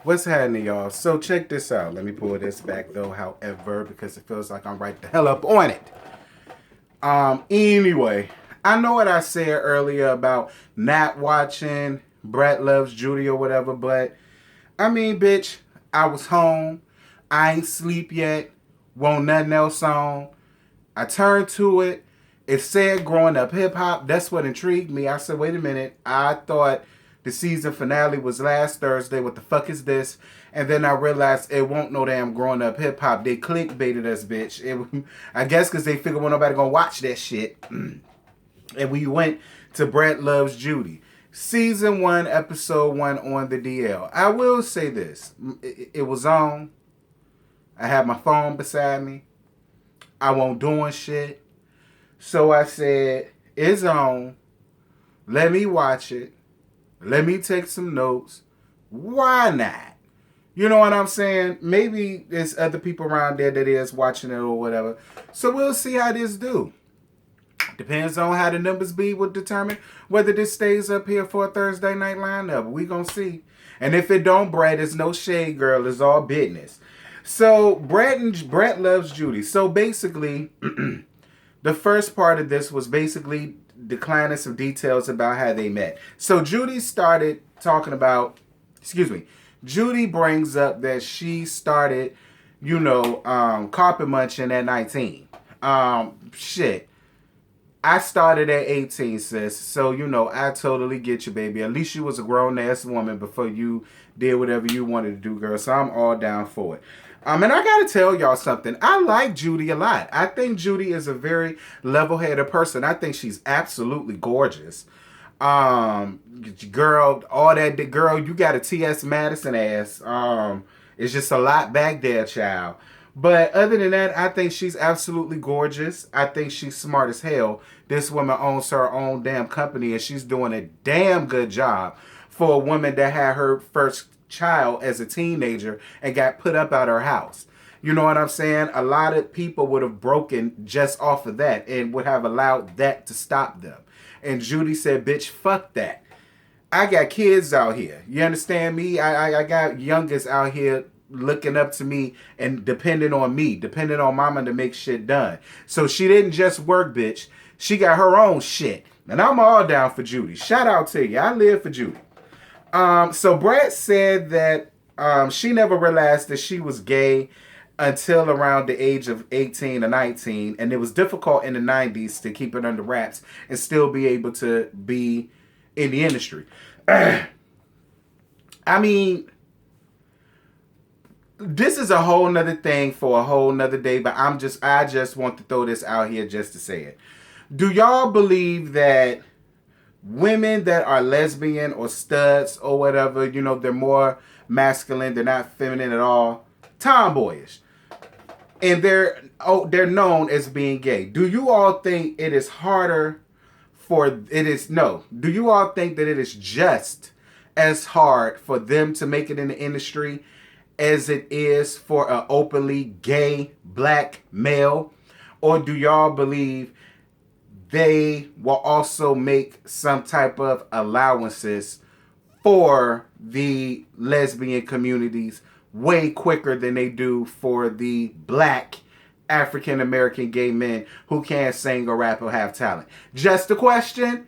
What's happening, y'all? So check this out. Let me pull this back though, however, because it feels like I'm right the hell up on it. Anyway, I know what I said earlier about not watching Brat Loves Judy or whatever, but I mean, bitch, I was home. I ain't sleep yet. Won't nothing else on. I turned to it. It said growing up hip hop. That's what intrigued me. I said, wait a minute. I thought the season finale was last Thursday. What the fuck is this? And then I realized it won't no damn growing up hip hop. They clickbaited us, bitch. I guess because they figured well nobody gonna watch that shit. And we went to Brat Loves Judy. Season 1, episode 1 on the DL. I will say this. It was on. I had my phone beside me. I won't doing shit. So I said, it's on. Let me watch it. Let me take some notes. Why not? You know what I'm saying? Maybe there's other people around there that is watching it or whatever. So we'll see how this do. Depends on how the numbers be will determine whether this stays up here for a Thursday night lineup. We gonna see. And if it don't, Brad, it's no shade, girl. It's all business. So Brett loves Judy. So basically, the first part of this was basically declining some details about how they met. So Judy started talking about, Judy brings up that she started, carpet munching at 19. Shit. I started at 18, sis. So, I totally get you, baby. At least you was a grown-ass woman before you did whatever you wanted to do, girl. So I'm all down for it. And I gotta tell y'all something. I like Judy a lot. I think Judy is a very level-headed person. I think she's absolutely gorgeous. Girl, all that girl, you got a T.S. Madison ass. It's just a lot back there, child. But other than that, I think she's absolutely gorgeous. I think she's smart as hell. This woman owns her own damn company, and she's doing a damn good job for a woman that had her first child as a teenager and got put up out her house. You know what I'm saying? A lot of people would have broken just off of that and would have allowed that to stop them. And Judy said, bitch, fuck that. I got kids out here. You understand me? I got youngest out here looking up to me and depending on mama to make shit done. So she didn't just work, bitch. She got her own shit. And I'm all down for Judy. Shout out to you. I live for Judy. So Brat said that she never realized that she was gay until around the age of 18 or 19. And it was difficult in the 90s to keep it under wraps and still be able to be in the industry. I mean, this is a whole nother thing for a whole nother day, but I just want to throw this out here just to say it. Do y'all believe that women that are lesbian or studs or whatever, they're more masculine, they're not feminine at all, tomboyish, and they're known as being gay? Do you all think it is harder do you all think that it is just as hard for them to make it in the industry as it is for an openly gay black male? Or do y'all believe they will also make some type of allowances for the lesbian communities way quicker than they do for the black African American gay men who can't sing or rap or have talent? Just a question.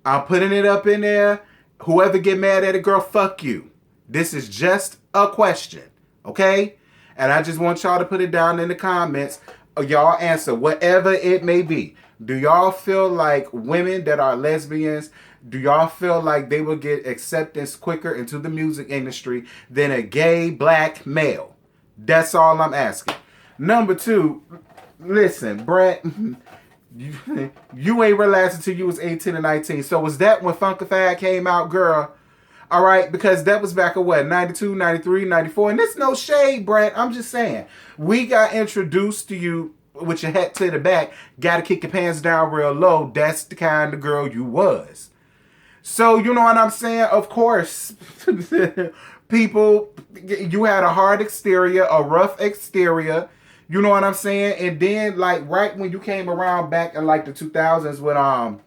I'm putting it up in there. Whoever get mad at it, girl, fuck you. This is just a question, okay? And I just want y'all to put it down in the comments. Y'all answer whatever it may be. Do y'all feel like women that are lesbians, do y'all feel like they will get acceptance quicker into the music industry than a gay black male? That's all I'm asking. Number 2, listen, Brett, you ain't realized until you was 18 or 19. So was that when Funkified came out, girl? All right, because that was back in what, 92, 93, 94. And it's no shade, Brett. I'm just saying. We got introduced to you with your hat to the back. Got to kick your pants down real low. That's the kind of girl you was. So, you know what I'm saying? Of course, people, you had a hard exterior, a rough exterior. You know what I'm saying? And then, like, right when you came around back in, like, the 2000s with,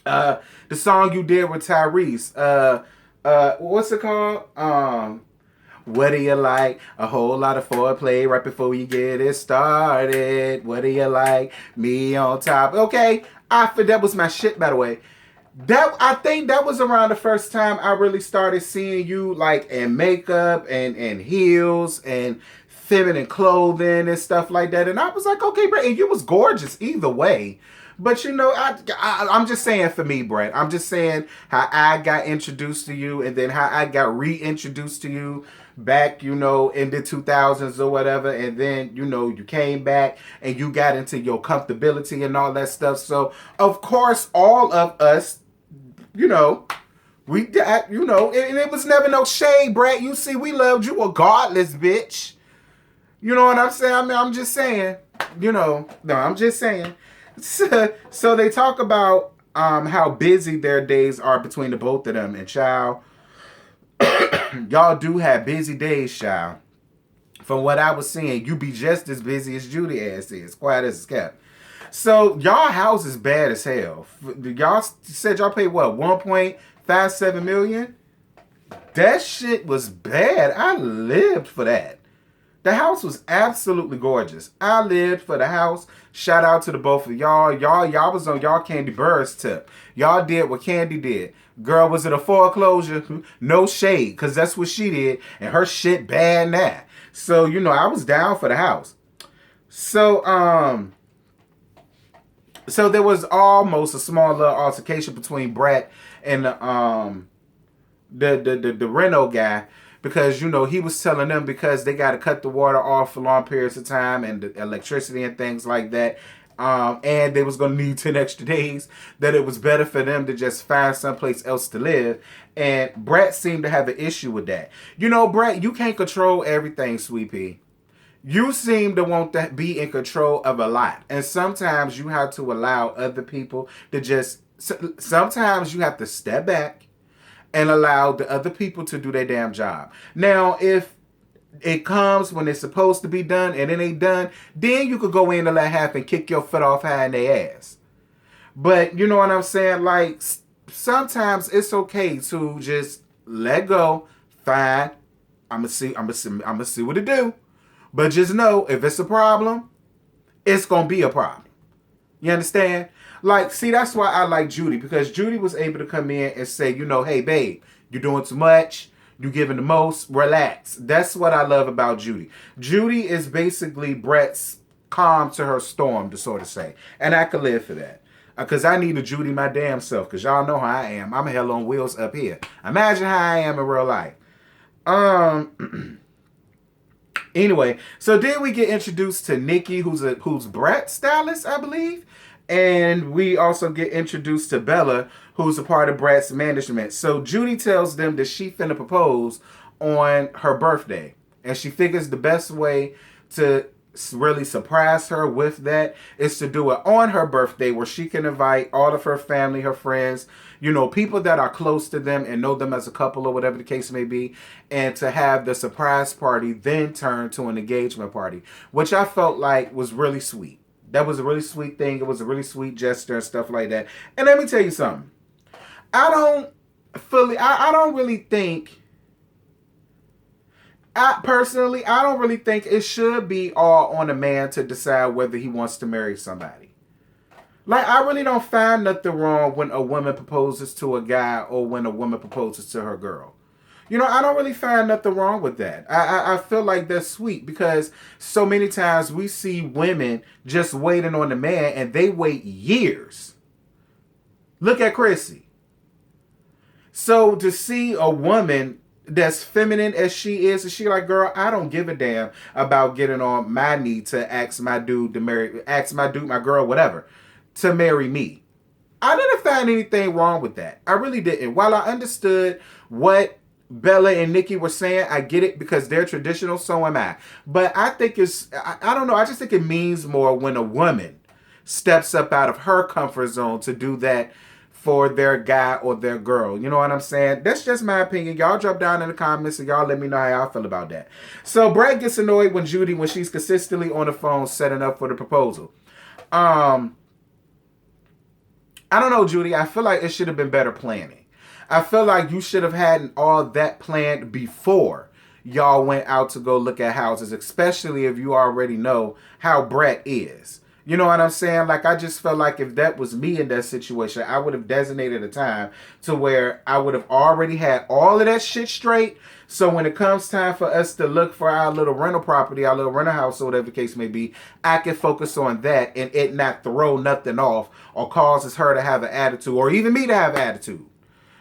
the song you did with Tyrese, what's it called? What do you like? A whole lot of foreplay right before you get it started. What do you like? Me on top. Okay, that was my shit, by the way. I think that was around the first time I really started seeing you like in makeup and heels and feminine clothing and stuff like that. And I was like, okay, Brett, and you was gorgeous either way. But I'm just saying for me, Brett. I'm just saying how I got introduced to you, and then how I got reintroduced to you back, in the 2000s or whatever. And then, you came back and you got into your comfortability and all that stuff. So, of course, all of us, we got, and it was never no shade, Brett. You see, we loved you regardless, bitch. You know what I'm saying? I mean, I'm just saying, no, I'm just saying. So they talk about how busy their days are between the both of them. And child, y'all do have busy days, child. From what I was seeing, you be just as busy as Judy ass is. Quiet as it's kept. So y'all house is bad as hell. Y'all said y'all paid what, 1.57 million? That shit was bad. I lived for that. The house was absolutely gorgeous. I lived for the house. Shout out to the both of y'all. Y'all was on y'all Candy Bird's tip. Y'all did what Candy did. Girl, was it a foreclosure? No shade, because that's what she did. And her shit bad now. So, I was down for the house. So there was almost a small little altercation between Brat and the reno guy. Because, he was telling them because they got to cut the water off for long periods of time and the electricity and things like that. And they was going to need 10 extra days, that it was better for them to just find someplace else to live. And Brat seemed to have an issue with that. Brat, you can't control everything, Sweet Pea. You seem to want to be in control of a lot. And sometimes you have to allow other people to sometimes you have to step back and allow the other people to do their damn job. Now, if it comes when it's supposed to be done and it ain't done, then you could go in and let happen, kick your foot off high in their ass. But you know what I'm saying? Like, sometimes it's okay to just let go. Fine. I'm gonna see what it do. But just know, if it's a problem, it's gonna be a problem. You understand? Like, see, that's why I like Judy, because Judy was able to come in and say, hey, babe, you're doing too much. You're giving the most. Relax. That's what I love about Judy. Judy is basically Brat's calm to her storm, to sort of say. And I could live for that. Because I need a Judy my damn self. Because y'all know how I am. I'm hell on wheels up here. Imagine how I am in real life. Anyway, so then we get introduced to Nikki, who's Brat's stylist, I believe. And we also get introduced to Bella, who's a part of Brat's management. So Judy tells them that she finna propose on her birthday. And she figures the best way to really surprise her with that is to do it on her birthday, where she can invite all of her family, her friends, people that are close to them and know them as a couple or whatever the case may be, and to have the surprise party then turn to an engagement party, which I felt like was really sweet. That was a really sweet thing. It was a really sweet gesture and stuff like that. And let me tell you something. I don't really think it should be all on a man to decide whether he wants to marry somebody. Like, I really don't find nothing wrong when a woman proposes to a guy or when a woman proposes to her girl. I don't really find nothing wrong with that. I feel like that's sweet, because so many times we see women just waiting on the man and they wait years. Look at Chrissy. So to see a woman that's feminine as she is, and she like, girl, I don't give a damn about getting on my knee to ask my dude, my girl, whatever, to marry me. I didn't find anything wrong with that. I really didn't. While I understood what Bella and Nikki were saying, I get it, because they're traditional, so am I. But I think I don't know, I just think it means more when a woman steps up out of her comfort zone to do that for their guy or their girl. You know what I'm saying? That's just my opinion. Y'all drop down in the comments and y'all let me know how y'all feel about that. So Brat gets annoyed when she's consistently on the phone setting up for the proposal. I don't know, Judy. I feel like it should have been better planning. I feel like you should have had all that planned before y'all went out to go look at houses, especially if you already know how Brat is. You know what I'm saying? Like, I just felt like if that was me in that situation, I would have designated a time to where I would have already had all of that shit straight. So when it comes time for us to look for our little rental property, our little rental house, or whatever the case may be, I can focus on that and it not throw nothing off or causes her to have an attitude or even me to have an attitude.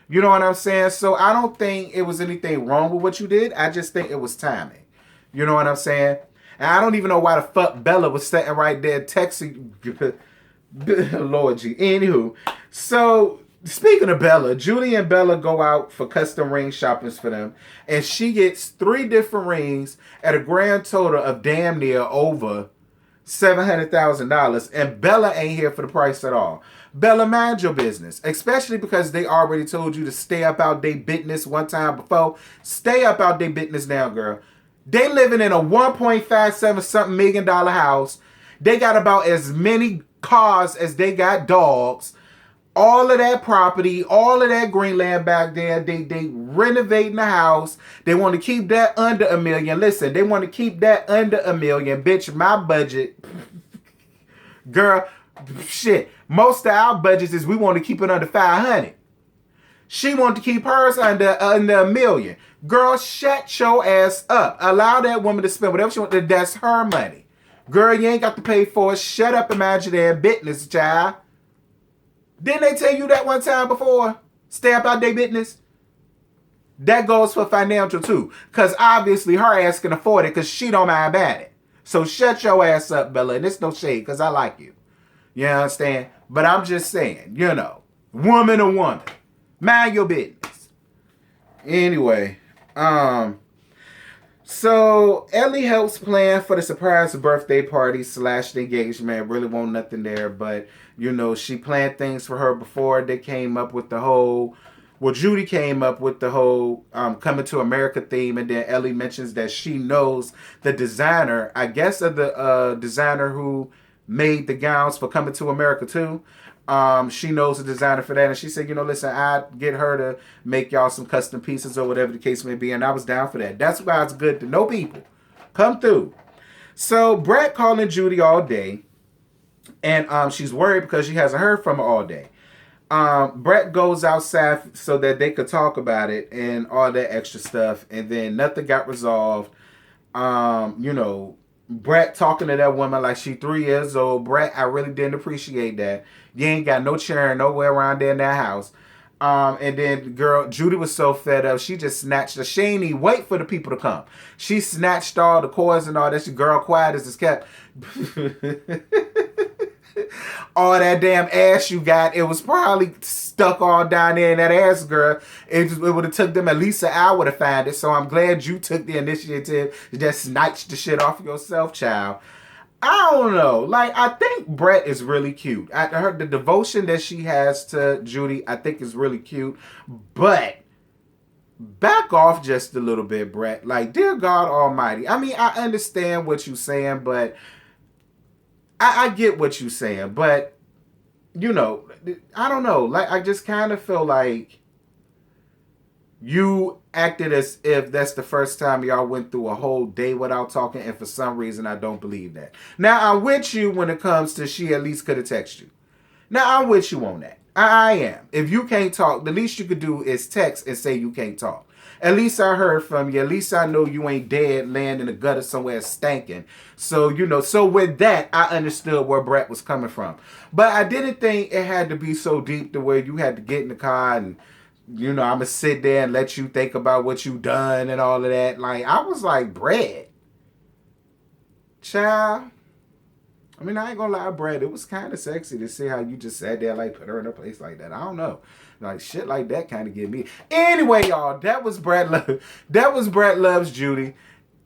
You know what I'm saying? So I don't think it was anything wrong with what you did. I just think it was timing. You know what I'm saying? And I don't even know why the fuck Bella was sitting right there texting. Lord G. Anywho, so speaking of Bella, Judy and Bella go out for custom ring shoppings for them. And she gets 3 different rings at a grand total of damn near over $700,000. And Bella ain't here for the price at all. Bella, mind your business. Especially because they already told you to stay up out their business one time before. Stay up out their business now, girl. They living in a $1.57 something million house. They got about as many cars as they got dogs. All of that property, all of that green land back there. They renovating the house. They want to keep that under $1 million. Listen, they want to keep that under $1 million. Bitch, my budget. Girl, shit. Most of our budgets is we want to keep it under 500. She wanted to keep hers under $1 million. Girl, shut your ass up. Allow that woman to spend whatever she wants. That's her money. Girl, you ain't got to pay for it. Shut up and mind your damn business, child. Didn't they tell you that one time before? Stay up out their business. That goes for financial too. Because obviously her ass can afford it because she don't mind buying it. So shut your ass up, Bella. And it's no shade because I like you. You understand? But I'm just saying, you know, woman to woman. Mind your business. Anyway, so Ellie helps plan for the surprise birthday party / the engagement. Really want nothing there, but you know, she planned things for her before they came up with the whole, well, Judy came up with the whole Coming to America theme, and then Ellie mentions that she knows the designer, I guess of the designer who made the gowns for Coming to America too. She knows the designer for that, and she said, you know, listen, I'd get her to make y'all some custom pieces or whatever the case may be, and I was down for that. That's why it's good to know people. Come through. So Brat calling Judy all day, and she's worried because she hasn't heard from her all day. Brat goes outside so that they could talk about it and all that extra stuff, and then nothing got resolved. You know, Brat talking to that woman like she 3 years old. Brat, I really didn't appreciate that. You ain't got no cheering nowhere around there in that house. And then girl, Judy was so fed up, she just snatched her. She ain't even wait for the people to come. She snatched all the cords and all that. She girl quiet as it's kept. All that damn ass you got, it was probably stuck all down there in that ass, girl. It would have took them at least an hour to find it. So I'm glad you took the initiative to just snatch the shit off yourself, child. I don't know. Like, I think Brat is really cute. I heard the devotion that she has to Judy, I think is really cute. But back off just a little bit, Brat. Like, dear God Almighty. I mean, I understand what you're saying, but I get what you're saying. But, you know, I don't know. Like, I just kind of feel like you acted as if that's the first time y'all went through a whole day without talking, and for some reason I don't believe that. Now, I'm with you when it comes to she at least could have texted you. Now, I'm with you on that. I am. If you can't talk, the least you could do is text and say you can't talk. At least I heard from you. At least I know you ain't dead, laying in the gutter somewhere stinking. So, you know, so with that, I understood where Brat was coming from. But I didn't think it had to be so deep to where you had to get in the car and, you know, I'm going to sit there and let you think about what you done and all of that. Like, I was like, Brat. Child. I mean, I ain't gonna lie, Brat. It was kind of sexy to see how you just sat there, like, put her in a place like that. I don't know. Like, shit like that kind of get me. Anyway, y'all, that was Brat Loves Judy.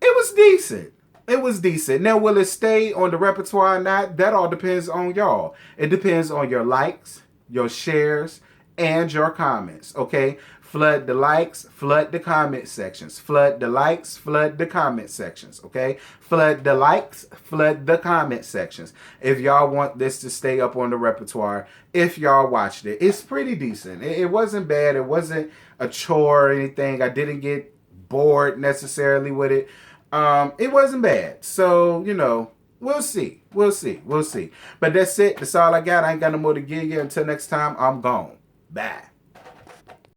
It was decent. It was decent. Now, will it stay on the repertoire or not? That all depends on y'all. It depends on your likes, your shares, and your comments, okay? Flood the likes, flood the comment sections. Flood the likes, flood the comment sections, okay? Flood the likes, flood the comment sections. If y'all want this to stay up on the repertoire, if y'all watched it. It's pretty decent. It wasn't bad. It wasn't a chore or anything. I didn't get bored necessarily with it. It wasn't bad. So, you know, we'll see. We'll see. We'll see. But that's it. That's all I got. I ain't got no more to give you. Until next time, I'm gone. Bye.